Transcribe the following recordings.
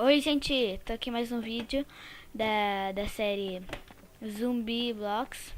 Oi gente, tô aqui mais um vídeo da série Zumbi Blocks.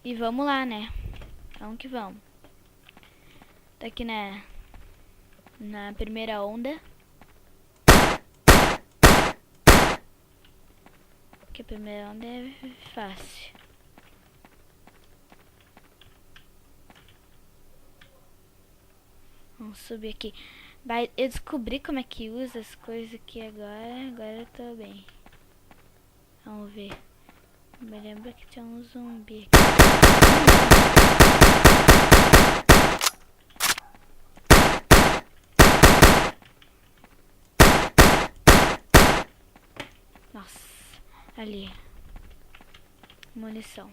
E vamos lá, né? Vamos que vamos. Tô aqui na primeira onda. Que a primeira onda é fácil. Vamos subir aqui. Eu descobri como é que usa as coisas aqui agora. Agora eu tô bem. Vamos ver. Me lembro que tinha um zumbi aqui. Nossa, ali. Munição.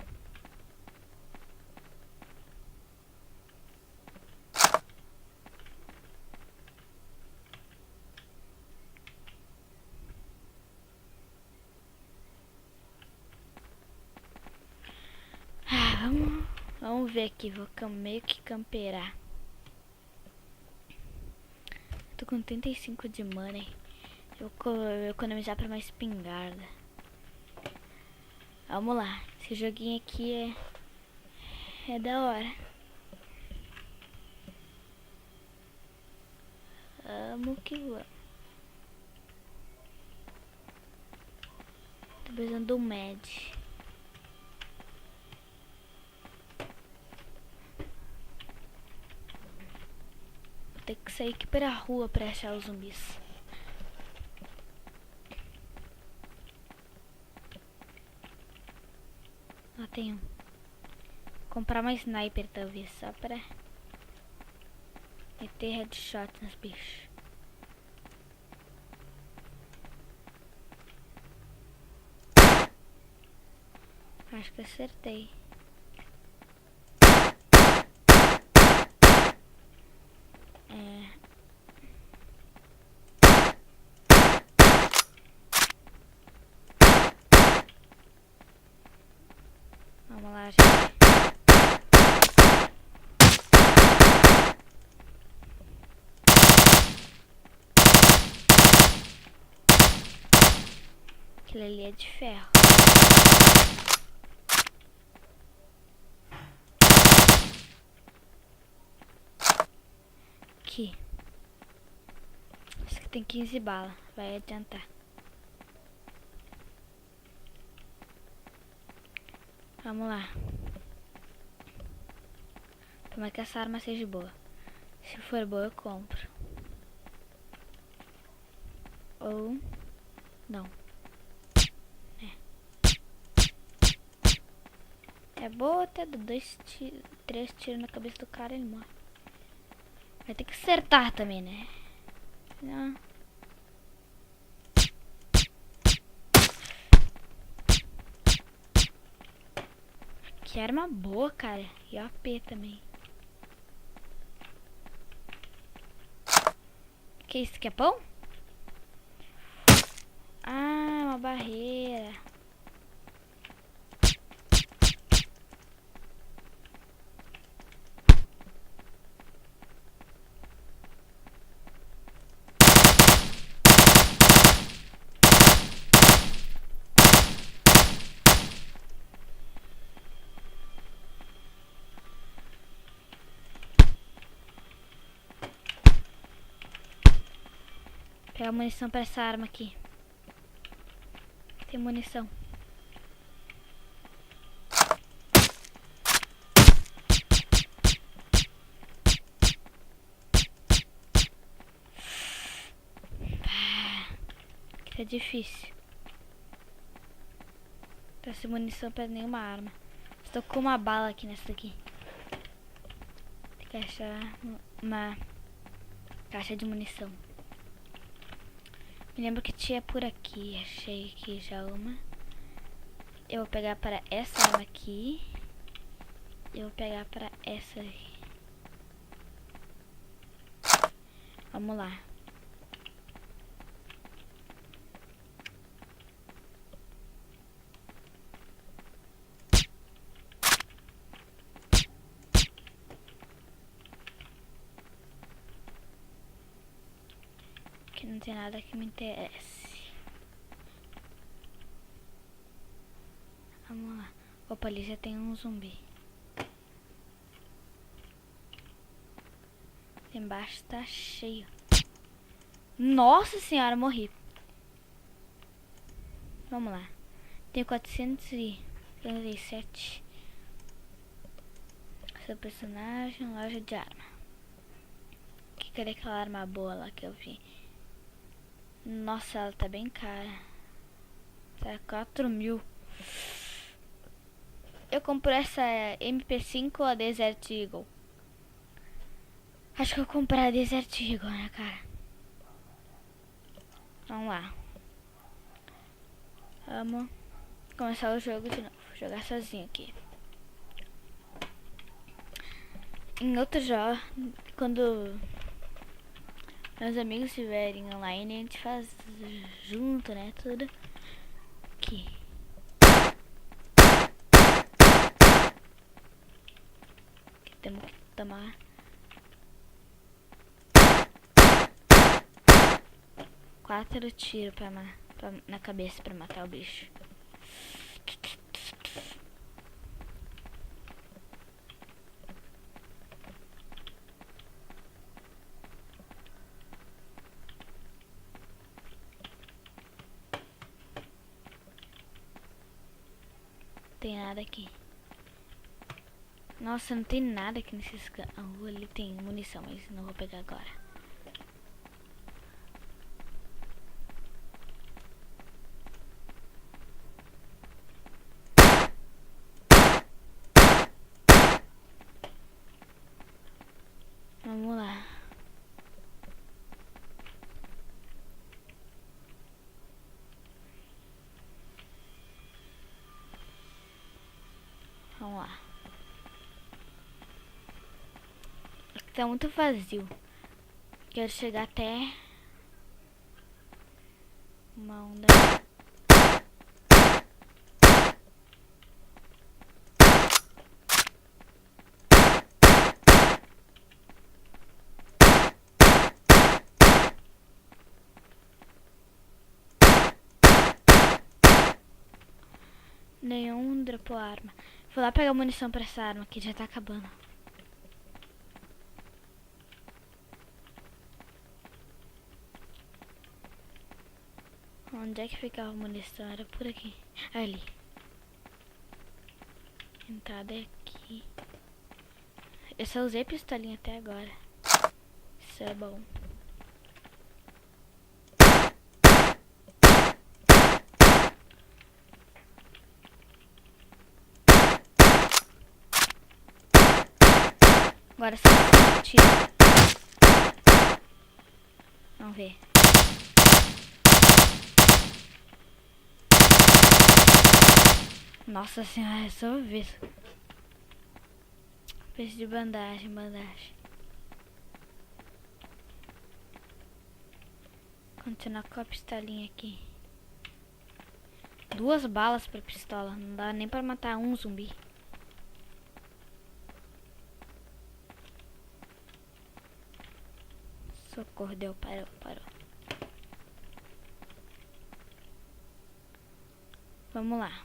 Vamos ver aqui, vou meio que camperar. Tô com 35 de money. Eu vou economizar pra uma espingarda. Vamos lá, esse joguinho aqui é da hora. Vamos que vamos. Tô precisando do med. Vou ter que sair aqui pra rua pra achar os zumbis. Lá tem um. Comprar uma sniper talvez, só pra meter headshot nos bichos. Acho que acertei. Vamos lá, gente. Aquilo ali é de ferro. Aqui. Acho que tem 15 balas. Vai adiantar. Vamos lá. Tomara que essa arma seja boa. Se for boa, eu compro. Ou não. É boa até do 3 tiros na cabeça do cara e ele morre. Vai ter que acertar também, né? Não. Que arma boa, cara. E AP também. Que isso? Que é pão? Ah, uma barreira. Pegar munição pra essa arma aqui. Tem munição. Que é difícil. Tá sem munição pra nenhuma arma. Estou com uma bala aqui nessa daqui. Tem que achar uma caixa de munição. Me lembro que tinha por aqui. Achei aqui já uma. Eu vou pegar para essa arma aqui. Eu vou pegar para essa aqui. Vamos lá. Aqui Não tem nada que me interesse. Vamos lá. Opa, ali já tem um zumbi. Embaixo tá cheio. Nossa senhora, morri. Vamos lá. Tem 437. Seu personagem, loja de arma. Cadê aquela arma boa lá que eu vi? Nossa, ela tá bem cara. Tá 4.000. Eu comprei essa MP5 ou a Desert Eagle? Acho que eu comprei a Desert Eagle, né, cara? Vamos lá. Vamos começar o jogo de novo. Vou jogar sozinho aqui. Em outro jogo, quando meus amigos estiverem online, a gente faz junto, né? Tudo. Aqui. Temos que tomar 4 tiros na cabeça pra matar o bicho. Tem nada aqui. Nossa, não tem nada aqui nesses cantos. Ali tem munição, mas não vou pegar agora. Vamos lá. Vamos lá. Aqui tá muito vazio. Quero chegar até uma onda. Nenhum dropou arma. Vou lá pegar munição pra essa arma que já tá acabando. Onde é que ficava a munição? Era por aqui. Ali. Entrada é aqui. Eu só usei pistolinha até agora. Isso é bom. Agora só tiro. Vamos ver. Nossa senhora, é só ver. Preciso de bandagem. Continuar com a pistolinha aqui. 2 balas pra pistola. Não dá nem pra matar um zumbi. Socorro, deu, parou. Vamos lá.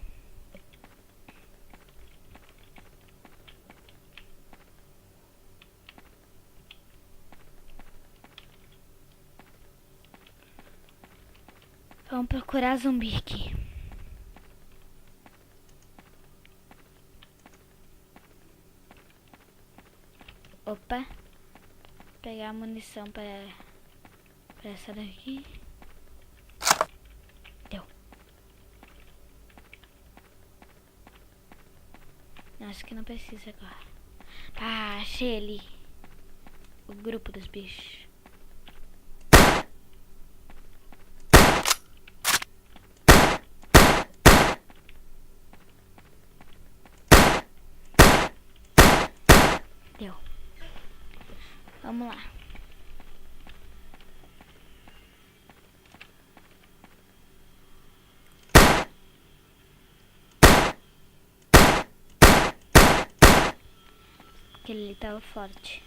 Vamos procurar zumbi aqui. Opa. Pegar a munição para essa daqui. Deu. Acho que não precisa agora. Ah, achei ali o grupo dos bichos. Deu. Vamos lá. Aquele ali tava forte.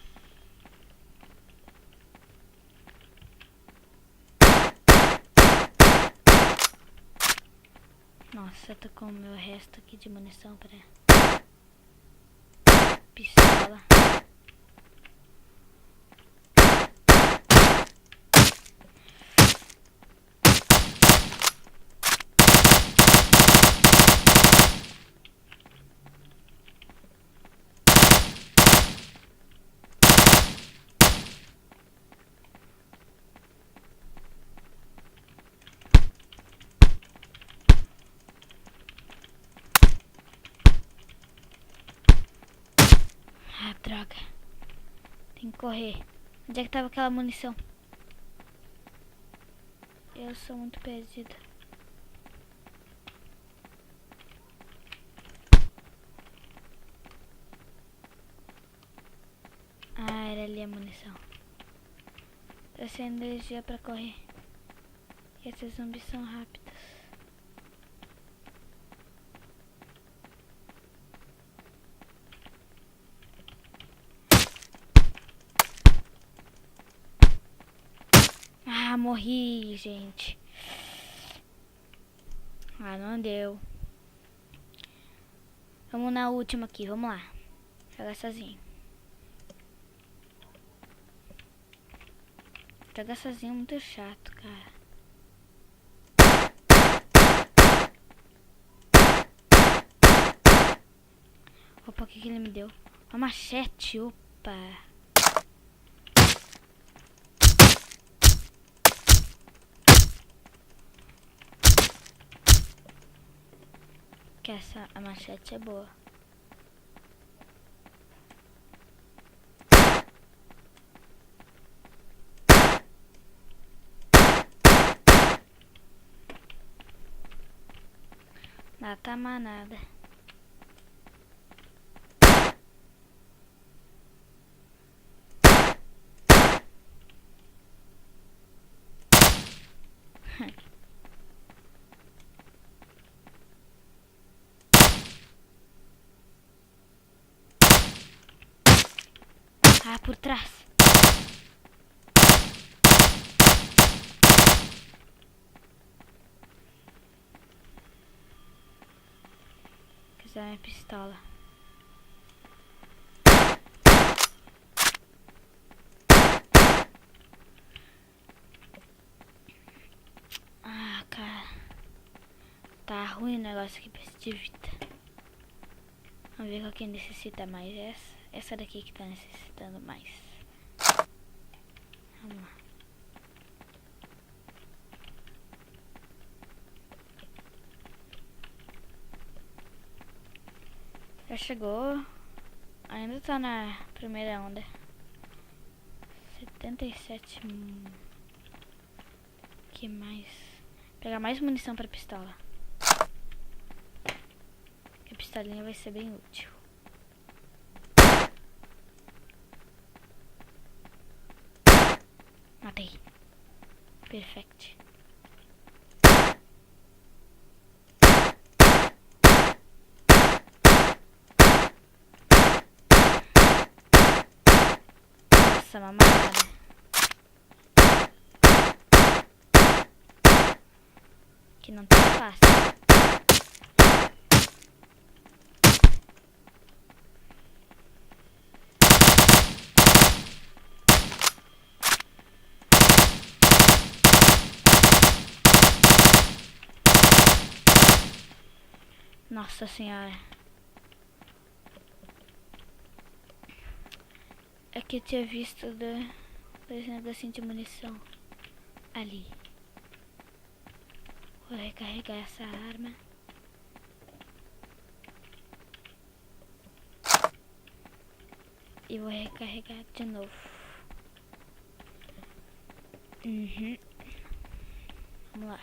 Nossa, eu tô com o meu resto aqui de munição pra pistola. Ah, droga. Tem que correr. Onde é que tava aquela munição? Eu sou muito perdida. Ah, era ali a munição. Eu sem energia pra correr. E esses zumbis são rápidos. Ah, morri, gente. Ah, não deu. Vamos na última aqui, vamos lá. Jogar sozinho. Jogar sozinho é muito chato, cara. Opa, o que que ele me deu? Uma machete, opa. Que essa a machete é boa. Mata manada. Ah, por trás. Quiser minha pistola. Ah, cara. Tá ruim o negócio aqui pra de vida. Vamos ver qual que necessita mais. Essa daqui que tá necessitando mais. Vamos lá. Já chegou. Ainda tá na primeira onda. 77. Que mais? Pegar mais munição pra pistola. A pistolinha vai ser bem útil. Matei. Perfect. Nossa, uma mamada. Que não tá fácil. Nossa senhora. É que eu tinha visto dois negocinhos de munição ali. Vou recarregar essa arma. E vou recarregar de novo. Vamos lá.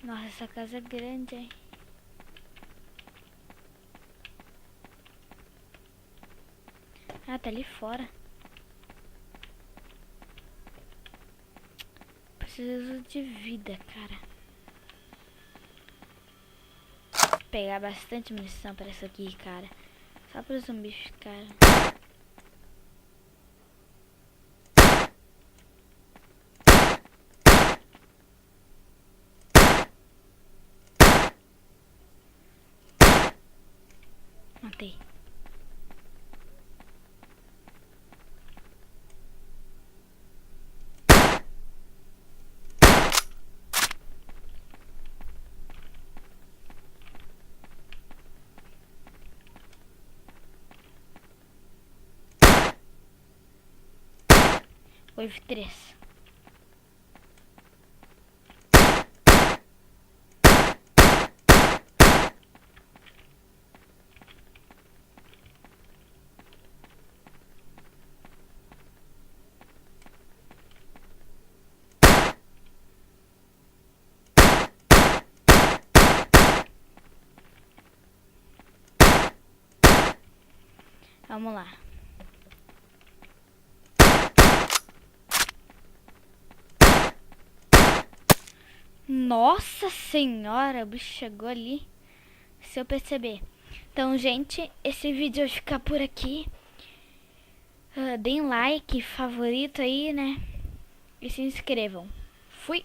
Nossa, essa casa é grande, hein? Ah, tá ali fora. Preciso de vida, cara. Vou pegar bastante munição pra isso aqui, cara. Só para os zumbis ficarem. matei. Houve 3. Vamos lá. Nossa senhora, o bicho chegou ali. Se eu perceber. Então, gente, esse vídeo vai ficar por aqui. Deem like, favorito aí, né? E se inscrevam. Fui!